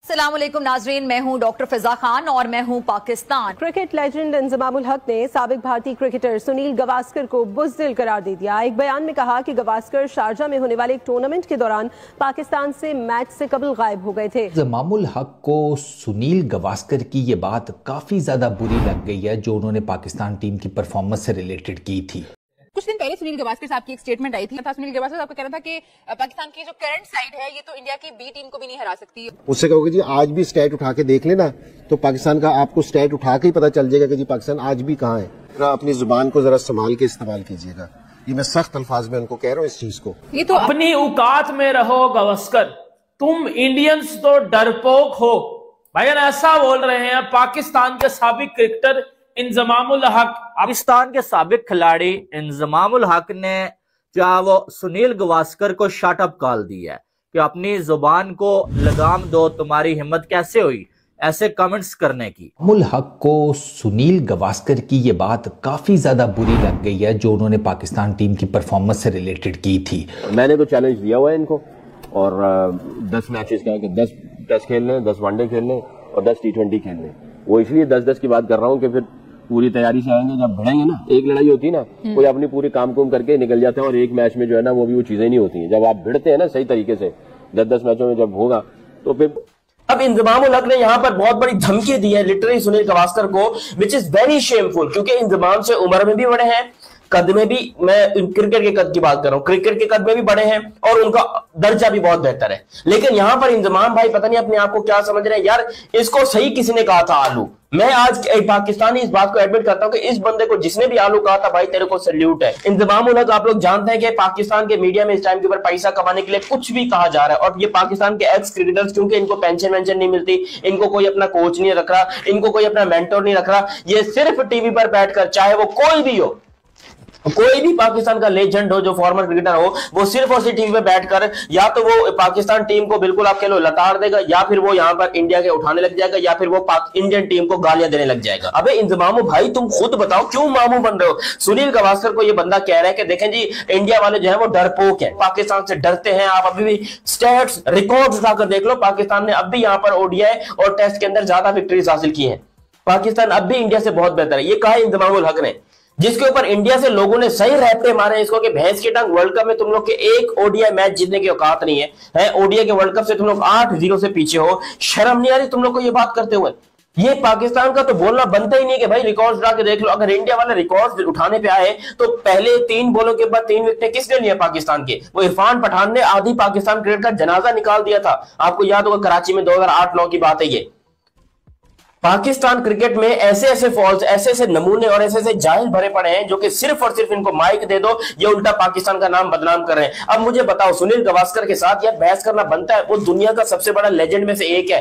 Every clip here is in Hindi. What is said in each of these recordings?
अस्सलाम वालेकुम नाजरीन, मैं हूं डॉक्टर फिजा खान और मैं हूं पाकिस्तान। क्रिकेट लेजेंड इंजमामुल हक ने साबिक भारतीय क्रिकेटर सुनील गावस्कर को बुज़दिल करार दे दिया। एक बयान में कहा कि गावस्कर शारजा में होने वाले एक टूर्नामेंट के दौरान पाकिस्तान से मैच से कबल गायब हो गए थे। इंजमामुल हक को सुनील गावस्कर की ये बात काफी ज्यादा बुरी लग गई है जो उन्होंने पाकिस्तान टीम की परफॉर्मेंस से रिलेटेड की थी। कुछ दिन पहले सुनील गावस्कर साहब की एक स्टेटमेंट आई थी। सुनील गावस्कर साहब का कहना था कि पाकिस्तान की जो करंट साइड है ये तो इंडिया की बी टीम को भी नहीं हरा सकती। उससे कहोगे जी आज भी स्टैट उठा के देख लेना तो पाकिस्तान का आपको स्टैट उठा के ही पता चल जाएगा कि जी पाकिस्तान आज भी कहाँ है। अपनी जुबान को जरा संभाल के इस्तेमाल कीजिएगा, ये मैं सख्त अल्फाज में उनको कह रहा हूँ इस चीज को। ये तो अपनी औकात में रहो गावस्कर, तुम इंडियंस तो डरपोक हो। भाईजान ऐसा बोल रहे हैं पाकिस्तान के साबिक क्रिकेटर इंजमामुल हक। पाकिस्तान के साबिक खिलाड़ी इंजमामुल हक ने जो वो सुनील गावस्कर को शट अप कॉल दी है कि अपनी जुबान को लगाम दो, तुम्हारी हिम्मत कैसे हुई ऐसे कमेंट्स करने की। इंजमामुल हक को सुनील गावस्कर की ये बात काफी ज्यादा बुरी लग गई है जो उन्होंने पाकिस्तान टीम की परफॉर्मेंस से रिलेटेड की थी। मैंने तो चैलेंज दिया हुआ है इनको और 10 मैचेस का, 10 टेस्ट खेलने, 10 वनडे खेलने और 10 T20 खेलने। वो इसलिए 10-10 की बात कर रहा हूँ कि फिर पूरी तैयारी से आएंगे। जब भिड़ेंगे ना, एक लड़ाई होती है ना, कोई अपनी पूरी काम कुम करके निकल जाता है और एक मैच में जो है ना वो भी वो चीजें नहीं होती हैं। जब आप भिड़ते हैं ना सही तरीके से 10-10 मैचों में जब होगा तो फिर। अब इंजमामुल हक ने यहाँ पर बहुत बड़ी धमकी दी है लिटरली सुनील गावस्कर को, विच इज वेरी शेमफुल, क्योंकि इंजमाम से उम्र में भी बड़े हैं, कद में भी, मैं क्रिकेट के कद की बात कर रहा हूँ, क्रिकेट के कद में भी बड़े हैं और उनका दर्जा भी बहुत बेहतर है। लेकिन यहाँ पर इंजमाम भाई पता नहीं अपने आप को क्या समझ रहे हैं यार। इसको सही किसी ने कहा था आलू। मैं आज एक पाकिस्तानी इस बात को एडमिट करता हूं कि इस बंदे को जिसने भी आलू कहा था भाई तेरे को सैल्यूट है। इंजमामुल हक आप लोग जानते हैं कि पाकिस्तान के मीडिया में इस टाइम के ऊपर पैसा कमाने के लिए कुछ भी कहा जा रहा है और ये पाकिस्तान के एक्स क्रिकेटर्स, क्योंकि इनको पेंशन वेंशन नहीं मिलती, इनको कोई अपना कोच नहीं रख रहा, इनको कोई अपना मेंटोर नहीं रख रहा, ये सिर्फ टीवी पर बैठकर, चाहे वो कोई भी हो, कोई भी पाकिस्तान का लेजेंड हो जो फॉर्मर क्रिकेटर हो, वो सिर्फ और सिर्फ टीवी पे बैठकर या तो वो पाकिस्तान टीम को बिल्कुल आप कह लो लताड़ देगा, या फिर वो यहां पर इंडिया के उठाने लग जाएगा, या फिर वो इंडियन टीम को गालियां देने लग जाएगा। अबे इंजमामू भाई तुम खुद बताओ क्यों मामू बन रहे हो। सुनील गावस्कर को ये बंदा कह रहा है कि देखें जी इंडिया वाले जो है वो डरपोक है, पाकिस्तान से डरते हैं। आप अभी भी स्टैट्स रिकॉर्ड उठाकर देख लो, पाकिस्तान ने अब भी यहां पर ओडीआई और टेस्ट के अंदर ज्यादा विक्ट्रीज हासिल की है। पाकिस्तान अब भी इंडिया से बहुत बेहतर है, ये कहा है इंजमामुल हक ने, जिसके ऊपर इंडिया से लोगों ने सही रैपटे मारे इसको कि भैंस की टांग, वर्ल्ड कप में तुम लोग के एक ओडीआई मैच जीतने की औकात नहीं है। ओडीआई के वर्ल्ड कप से तुम लोग 8-0 से पीछे हो। शर्म नहीं आ रही तुम लोग को ये बात करते हुए? ये पाकिस्तान का तो बोलना बनता ही नहीं कि भाई रिकॉर्ड्स उठा के देख लो। अगर इंडिया वाले रिकॉर्ड्स उठाने पे आए तो पहले 3 बॉलों के बाद 3 विकेटें किसने लिया पाकिस्तान के? वो इरफान पठान ने आधी पाकिस्तान क्रिकेट का जनाजा निकाल दिया था। आपको याद होगा कराची में 2008-9 की बात है ये। पाकिस्तान क्रिकेट में ऐसे ऐसे फॉल्स, ऐसे ऐसे नमूने और ऐसे ऐसे जाहिल भरे पड़े हैं जो कि सिर्फ और सिर्फ इनको माइक दे दो ये उल्टा पाकिस्तान का नाम बदनाम कर रहे हैं। अब मुझे बताओ सुनील गावस्कर के साथ यार बहस करना बनता है? वो दुनिया का सबसे बड़ा लेजेंड में से एक है,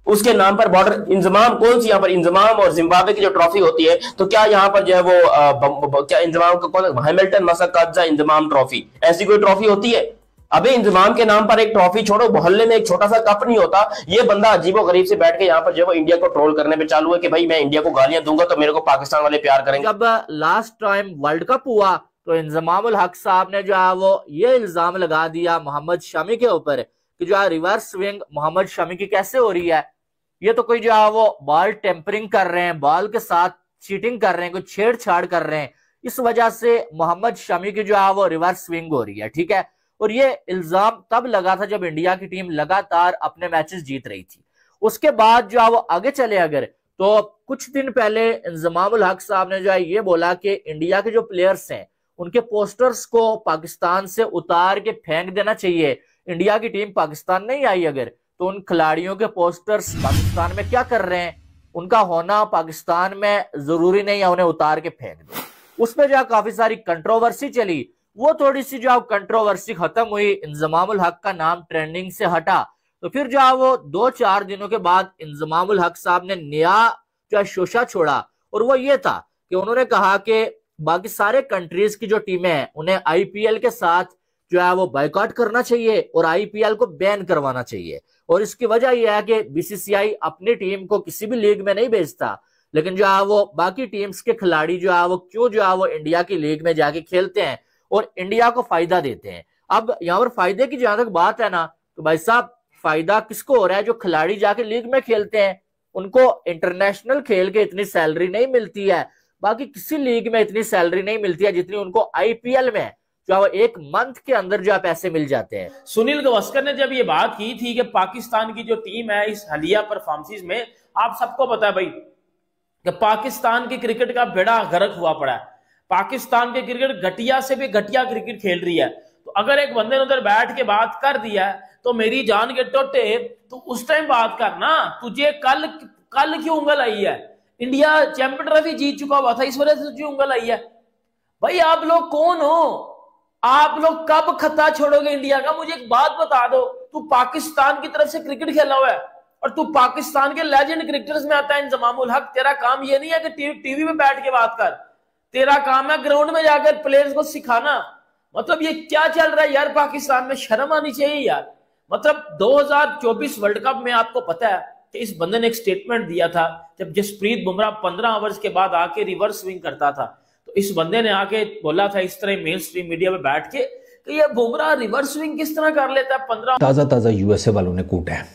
उसके नाम पर बॉर्डर इंजमाम कौन सी यहाँ पर इंजमाम और जिम्बाब्वे की जो ट्रॉफी होती है, तो क्या यहाँ पर जो है वो क्या इंजमाम का कौन, हैमिल्टन मसक्काजा इंजमाम ट्रॉफी, ऐसी कोई ट्रॉफी होती है? अबे इंजमाम के नाम पर एक ट्रॉफी छोड़ो, मोहल्ले में एक छोटा सा कप नहीं होता। ये बंदा अजीबो गरीब से बैठ के यहाँ पर जो है इंडिया को ट्रोल करने पे चालू है कि भाई मैं इंडिया को गालियां दूंगा तो मेरे को पाकिस्तान वाले प्यार करेंगे। जब लास्ट टाइम वर्ल्ड कप हुआ तो इंजमामुल हक साहब ने जो है वो ये इल्जाम लगा दिया मोहम्मद शमी के ऊपर कि जो है रिवर्स स्विंग मोहम्मद शमी की कैसे हो रही है, ये तो कोई जो है वो बॉल टेम्परिंग कर रहे हैं, बॉल के साथ चीटिंग कर रहे हैं, कोई छेड़छाड़ कर रहे हैं, इस वजह से मोहम्मद शमी की जो है वो रिवर्स स्विंग हो रही है। ठीक है, और ये इल्जाम तब लगा था जब इंडिया की टीम लगातार अपने मैचेस जीत रही थी। उसके बाद जो है वो आगे चले अगर तो कुछ दिन पहले इंजमामुल हक साहब ने जो है ये बोला कि इंडिया के जो प्लेयर्स हैं उनके पोस्टर्स को पाकिस्तान से उतार के फेंक देना चाहिए। इंडिया की टीम पाकिस्तान नहीं आई अगर तो उन खिलाड़ियों के पोस्टर्स पाकिस्तान में क्या कर रहे हैं, उनका होना पाकिस्तान में जरूरी नहीं है, उन्हें उतार के फेंक दो। उसमें जो काफी सारी कंट्रोवर्सी चली, वो थोड़ी सी जो कंट्रोवर्सी खत्म हुई, इंजमामुल हक का नाम ट्रेंडिंग से हटा, तो फिर जो वो 2-4 दिनों के बाद इंजमामुल हक साहब ने नया जो शोशा छोड़ा और वो ये था कि उन्होंने कहा कि बाकी सारे कंट्रीज की जो टीमें हैं उन्हें आईपीएल के साथ जो है वो बायकॉट करना चाहिए और आईपीएल को बैन करवाना चाहिए। और इसकी वजह यह है कि बीसीसीआई अपनी टीम को किसी भी लीग में नहीं भेजता, लेकिन जो है वो बाकी टीम्स के खिलाड़ी जो है वो क्यों जो है वो इंडिया की लीग में जाके खेलते हैं और इंडिया को फायदा देते हैं। अब यहाँ पर फायदे की जहां तक बात है ना, तो भाई साहब फायदा किसको हो रहा है? जो खिलाड़ी जाके लीग में खेलते हैं, उनको इंटरनेशनल खेल के इतनी सैलरी नहीं मिलती है, बाकी किसी लीग में इतनी सैलरी नहीं मिलती है जितनी उनको आईपीएल में जो है एक मंथ के अंदर जो है पैसे मिल जाते हैं। सुनील गावस्कर ने जब ये बात की थी कि पाकिस्तान की जो टीम है इस हालिया परफॉर्मेंस में, आप सबको पता है भाई कि पाकिस्तान की क्रिकेट का बेड़ा गर्क हुआ पड़ा है। पाकिस्तान की क्रिकेट घटिया से भी घटिया क्रिकेट खेल रही है। तो अगर एक बंदे ने उधर बैठ के बात कर दिया है तो मेरी जान के टोटे, तो उस टाइम बात करना। तुझे कल क्यों उंगल आई है? इंडिया चैंपियन ट्रॉफी जीत चुका हुआ था, इस वजह से तुझे उंगल आई है? भाई आप लोग कौन हो? आप लोग कब खत्ता छोड़ोगे इंडिया का? मुझे एक बात बता दो, तू पाकिस्तान की तरफ से क्रिकेट खेला हुआ है और तू पाकिस्तान के लेजेंड क्रिकेटर्स में आता है इंजमामुल हक। तेरा काम ये नहीं है कि टीवी में बैठ के बात कर, तेरा काम है ग्राउंड में जाकर प्लेयर्स को सिखाना। मतलब ये क्या चल रहा है यार? पाकिस्तान में शर्म आनी चाहिए यार। मतलब 2024 वर्ल्ड कप में आपको पता है कि इस बंदे ने एक स्टेटमेंट दिया था जब जसप्रीत बुमराह 15 ओवर्स के बाद आके रिवर्स स्विंग करता था, तो इस बंदे ने आके बोला था इस तरह मेन स्ट्रीम मीडिया में बैठ के कि ये बुमराह रिवर्स स्विंग किस तरह कर लेता है 15। ताज़ा यूएसए वालों ने कूटा है,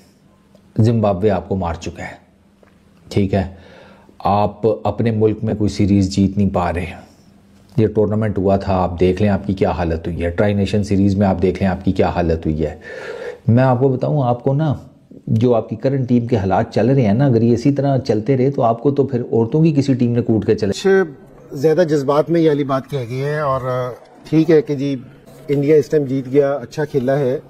जिम्बाब्वे आपको मार चुका है, ठीक है। आप अपने मुल्क में कोई सीरीज़ जीत नहीं पा रहे। ये टूर्नामेंट हुआ था, आप देख लें आपकी क्या हालत हुई है। ट्राई नेशन सीरीज़ में आप देख लें आपकी क्या हालत हुई है। मैं आपको बताऊं, आपको ना जो आपकी करंट टीम के हालात चल रहे हैं ना, अगर ये इसी तरह चलते रहे तो आपको तो फिर औरतों की किसी टीम ने कूट के चले। ज़्यादा जज्बात में ये वाली बात कह गई है। और ठीक है कि जी इंडिया इस टाइम जीत गया, अच्छा खेला है,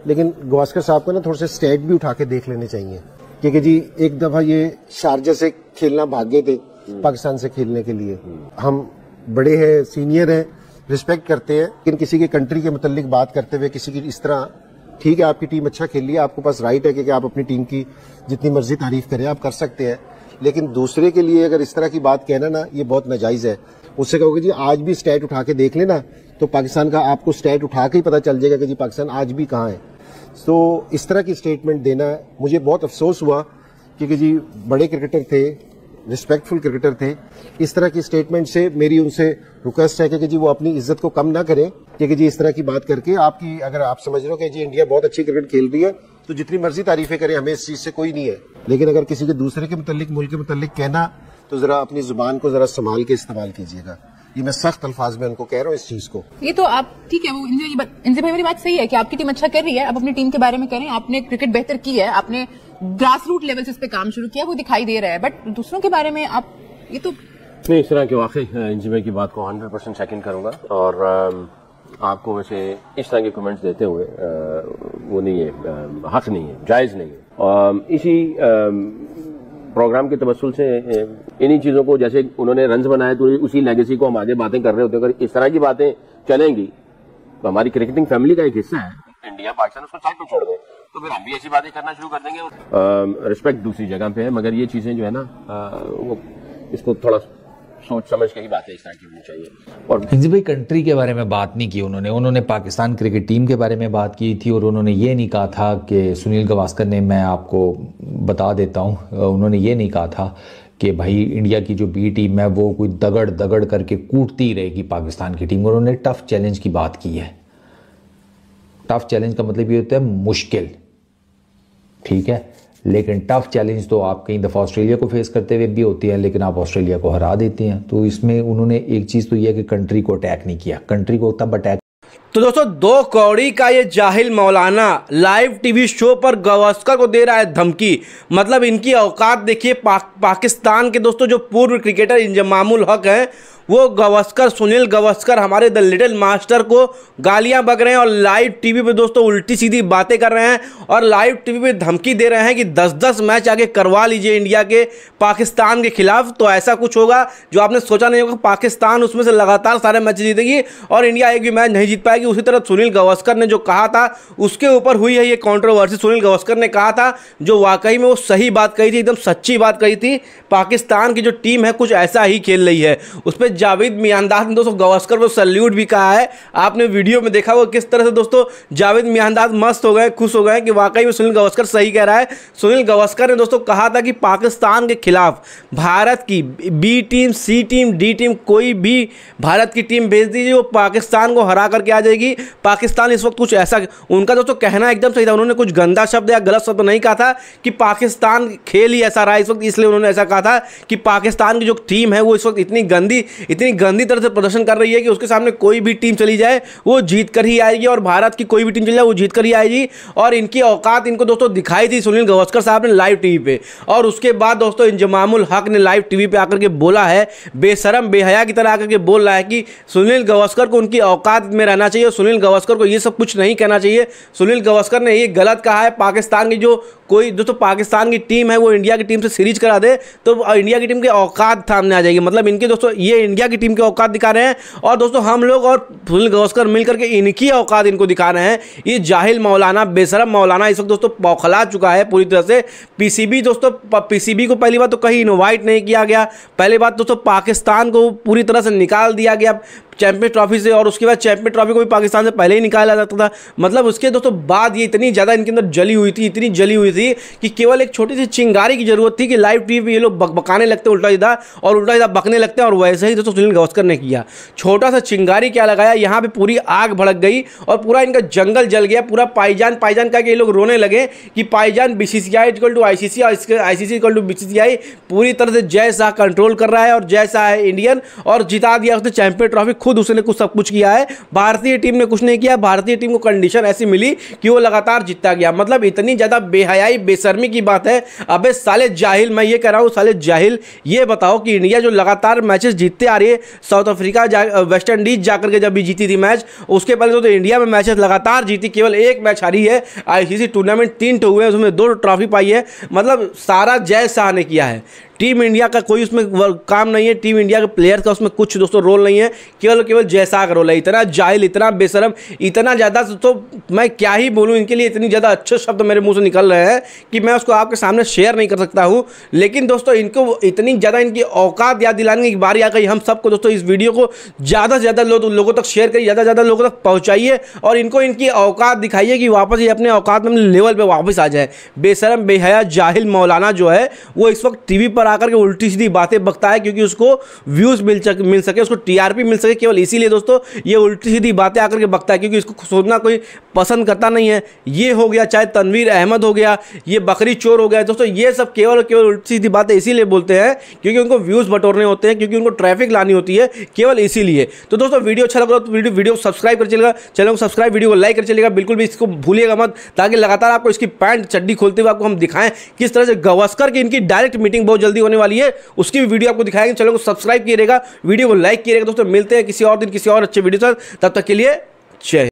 लेकिन गावस्कर साहब को ना थोड़े से स्टैट भी उठा के देख लेने चाहिए। क्योंकि जी एक दफ़ा ये शारजा से खेलना भाग गए थे पाकिस्तान से खेलने के लिए। हम बड़े हैं, सीनियर हैं, रिस्पेक्ट करते हैं, लेकिन किसी के कंट्री के मुतालिक बात करते हुए किसी की इस तरह, ठीक है आपकी टीम अच्छा खेल रही है, आपके पास राइट है कि आप अपनी टीम की जितनी मर्जी तारीफ करें, आप कर सकते हैं, लेकिन दूसरे के लिए अगर इस तरह की बात कहना ना, ये बहुत नाजायज है। उससे कहोगे जी आज भी स्टैट उठा के देख लेना, तो पाकिस्तान का आपको स्टैट उठा के ही पता चल जाएगा कि जी पाकिस्तान आज भी कहाँ है। तो इस तरह की स्टेटमेंट देना मुझे बहुत अफसोस हुआ, क्योंकि जी बड़े क्रिकेटर थे, रिस्पेक्टफुल क्रिकेटर थे। इस तरह की स्टेटमेंट से मेरी उनसे रिक्वेस्ट है कि जी वो अपनी इज्जत को कम ना करें, क्योंकि जी इस तरह की बात करके आपकी, अगर आप समझ रहे हो कि जी इंडिया बहुत अच्छी क्रिकेट खेल रही है तो जितनी मर्जी तारीफें करें, हमें इस चीज से कोई नहीं है। लेकिन अगर किसी के दूसरे के मुतालिक, मुल्क के मुतालिक कहना, तो जरा अपनी जुबान को जरा संभाल के इस्तेमाल कीजिएगा। ये मैं सख्त अल्फाज में उनको कह रहा हूँ इस चीज को। ये तो आप ठीक है, वो इनसे भाई मेरी बात सही है कि आपकी टीम अच्छा कर रही है, आप अपनी टीम के बारे में करें, आपने क्रिकेट बेहतर की है, आपने ग्रास रूट लेवल से इस पे काम शुरू किया, वो दिखाई दे रहा है, बट दूसरों के बारे में आप ये तो नहीं। इस तरह के वाकई इंजी भाई की बात को 100% सेकंड करूंगा। और आपको वैसे इस तरह के कमेंट्स देते हुए वो नहीं है, हक नहीं है, जायज नहीं है। इसी प्रोग्राम के तवस्सुल से इन्हीं चीजों को, जैसे उन्होंने रन्स बनाए तो उसी लेगेसी को हम आगे बातें कर रहे होते हैं। अगर इस तरह की बातें चलेंगी तो हमारी क्रिकेटिंग फैमिली का एक हिस्सा है, इंडिया पाकिस्तान उसको साइड पे छोड़ दें तो फिर हम भी ऐसी बातें करना शुरू कर देंगे। रिस्पेक्ट दूसरी जगह पे है, मगर ये चीजें जो है ना वो इसको थोड़ा सोच समझ के ही बातें इस तरह की होनी चाहिए। और हिंजी भाई कंट्री के बारे में बात नहीं की उन्होंने पाकिस्तान क्रिकेट टीम के बारे में बात की थी। और उन्होंने ये नहीं कहा था कि सुनील गावस्कर ने, मैं आपको बता देता हूँ, उन्होंने ये नहीं कहा था कि भाई इंडिया की जो बी टीम है वो कोई दगड़ करके कूटती रहेगी पाकिस्तान की टीम। उन्होंने टफ चैलेंज की बात की है। टफ चैलेंज का मतलब ये होता है मुश्किल, ठीक है, लेकिन टफ चैलेंज तो आप कई दफ़ा ऑस्ट्रेलिया को फेस करते हुए भी होती है, लेकिन आप ऑस्ट्रेलिया को हरा देते हैं। तो इसमें उन्होंने एक चीज़ तो यह है कि कंट्री को अटैक नहीं किया, कंट्री को तब अटैक। तो दोस्तों, 2 कौड़ी का ये जाहिल मौलाना लाइव टीवी शो पर गावस्कर को दे रहा है धमकी। मतलब इनकी औकात देखिए। पाकिस्तान के दोस्तों जो पूर्व क्रिकेटर इंजमामुल हक हैं, वो गावस्कर, सुनील गावस्कर, हमारे द लिटिल मास्टर को गालियां बक रहे हैं और लाइव टीवी पे दोस्तों उल्टी सीधी बातें कर रहे हैं और लाइव टीवी पे धमकी दे रहे हैं कि 10-10 मैच आगे करवा लीजिए इंडिया के पाकिस्तान के खिलाफ, तो ऐसा कुछ होगा जो आपने सोचा नहीं होगा। पाकिस्तान उसमें से लगातार सारे मैच जीतेगी और इंडिया एक भी मैच नहीं जीत पाएगी। उसी तरह सुनील गावस्कर ने जो कहा था उसके ऊपर हुई है ये कंट्रोवर्सी। सुनील गावस्कर ने कहा था जो वाकई में वो सही बात कही थी, एकदम सच्ची बात कही थी। पाकिस्तान की जो टीम है कुछ ऐसा ही खेल रही है, उस पर जावेद मियांदाद ने दोस्तों गावस्कर को सैल्यूट भी कहा है। आपने वीडियो में देखा वो किस तरह से दोस्तों जावेद मियांदाद मस्त हो गए, खुश हो गए कि वाकई में सुनील गावस्कर सही कह रहा है। सुनील गावस्कर ने दोस्तों कहा था कि पाकिस्तान के खिलाफ भारत की बी टीम, सी टीम, डी टीम, कोई भी भारत की टीम भेज दीजिए, वो पाकिस्तान को हरा करके आ जाएगी। पाकिस्तान इस वक्त कुछ ऐसा, उनका दोस्तों कहना एकदम सही था, उन्होंने कुछ गंदा शब्द या गलत शब्द नहीं कहा था कि पाकिस्तान खेल ही ऐसा रहा इस वक्त, इसलिए उन्होंने ऐसा कहा था कि पाकिस्तान की जो टीम है वो इस वक्त इतनी गंदी तरह से प्रदर्शन कर रही है कि उसके सामने कोई भी टीम चली जाए वो जीत कर ही आएगी, और भारत की कोई भी टीम चली जाए वो जीत कर ही आएगी। और इनकी औकात इनको दोस्तों दिखाई थी सुनील गावस्कर साहब ने लाइव टीवी पे। और उसके बाद दोस्तों इंजमामुल हक ने लाइव टीवी पे आकर के बोला है, बेशरम बेहया की तरह आकर के बोल रहा है कि सुनील गावस्कर को उनकी औकात में रहना चाहिए, सुनील गावस्कर को ये सब कुछ नहीं कहना चाहिए। सुनील गावस्कर ने ये गलत कहा है, पाकिस्तान की जो कोई दोस्तों पाकिस्तान की टीम है वो इंडिया की टीम से सीरीज करा दे तो इंडिया की टीम की औकात सामने आ जाएगी। मतलब इनके दोस्तों ये इंडिया की टीम की औकात दिखा रहे हैं, और दोस्तों हम लोग और सुनील गावस्कर मिलकर के इनकी औकात इनको दिखा रहे हैं। ये जाहिल मौलाना, बेशरम मौलाना इस वक्त दोस्तों बौखला चुका है पूरी तरह से। पीसीबी दोस्तों, पीसीबी को पहली बात तो कहीं इनवाइट नहीं किया गया, पहली बात दोस्तों पाकिस्तान को पूरी तरह से निकाल दिया गया चैंपियन ट्रॉफी से, और उसके बाद चैंपियन ट्रॉफी को भी पाकिस्तान से पहले ही निकाला जाता था। मतलब उसके दोस्तों बाद ये इतनी ज़्यादा इनके अंदर जली हुई थी, इतनी जली हुई थी कि केवल एक छोटी सी चिंगारी की जरूरत थी कि लाइव टीवी पे ये लोग बकबकाने लगते उल्टा सीधा, और उल्टा सीधा बकने लगते हैं। और वैसे ही दोस्तों सुनील गावस्कर ने किया, छोटा सा चिंगारी क्या लगाया, यहाँ पे पूरी आग भड़क गई और पूरा इनका जंगल जल गया। पूरा पाईजान का ये लोग रोने लगे कि पाईजान बीसीसीआई इक्वल टू आईसीसी और आईसीसी इक्वल टू बीसीसीआई पूरी तरह से जय शाह कंट्रोल कर रहा है, और जय शाह है इंडियन, और जिता दिया उसने चैंपियन ट्रॉफी, खुद उसने कुछ सब कुछ किया है। भारतीय टीम ने कुछ नहीं किया, भारतीय टीम को कंडीशन ऐसी मिली कि वो लगातार जीतता गया। मतलब इतनी ज्यादा बेहयाई बेशर्मी की बात है। अबे साले जाहिल, मैं ये कह रहा हूं साले जाहिल, ये बताओ कि इंडिया जो लगातार मैचेस जीतते आ रही है, साउथ अफ्रीका वेस्ट इंडीज जाकर के जब भी जीती थी मैच, उसके पहले तो इंडिया में मैचेस लगातार जीती, केवल एक मैच हारी है। आईसीसी टूर्नामेंट 3 हुए, उसमें 2 ट्रॉफी पाई है। मतलब सारा जय शाह ने किया है। टीम इंडिया का कोई उसमें काम नहीं है, टीम इंडिया के प्लेयर्स का उसमें कुछ दोस्तों रोल नहीं है, केवल जय शाह का रोल है। इतना जाहिल, इतना बेशरम, इतना ज़्यादा तो मैं क्या ही बोलूँ इनके लिए, इतनी ज़्यादा अच्छे शब्द मेरे मुंह से निकल रहे हैं कि मैं उसको आपके सामने शेयर नहीं कर सकता हूँ। लेकिन दोस्तों इनको इतनी ज़्यादा इनकी औकात याद दिलाने की बारी आ गई। हम सबको दोस्तों इस वीडियो को ज़्यादा से ज़्यादा लोगों तक शेयर करिए, ज़्यादा से ज़्यादा लोगों तक पहुँचाइए, और इनको इनकी औकात दिखाइए कि वापस ये अपने औकात में, अपने लेवल पर वापस आ जाए। बेशरम बेहया जाहिल मौलाना जो है वो इस वक्त टीवी पर आकर के उल्टी सीधी बातें बकता है क्योंकि उसको व्यूज मिल सके, उसको टीआरपी मिल सके। केवल इसीलिए दोस्तों ये उल्टी सीधी बातें आकर के बकता है, क्योंकि इसको सुनना कोई पसंद करता नहीं है। ये हो गया, चाहे तनवीर अहमद हो गया, ये बकरी चोर हो गया, दोस्तों ये सब केवल उल्टी सीधी बातें इसीलिए बोलते हैं क्योंकि उनको व्यूज बटोरने होते हैं, क्योंकि उनको ट्रैफिक लानी होती है, केवल इसीलिए। तो दोस्तों वीडियो अच्छा लगा तो वीडियो को सब्सक्राइब कर चलेगा, चैनल को सब्सक्राइब, वीडियो को लाइक कर चलेगा, बिल्कुल भी इसको भूलिएगा मत, ताकि लगातार आपको इसकी पैंट चड्डी खोलते हुए आपको हम दिखाएं किस तरह से गावस्कर की इनकी डायरेक्ट मीटिंग बहुत जल्दी होने वाली है, उसकी भी वीडियो आपको दिखाएंगे। चैनल को सब्सक्राइब कीजिएगा, वीडियो को लाइक कीजिएगा। दोस्तों मिलते हैं किसी और दिन किसी और अच्छे वीडियो से, तब तक के लिए जय।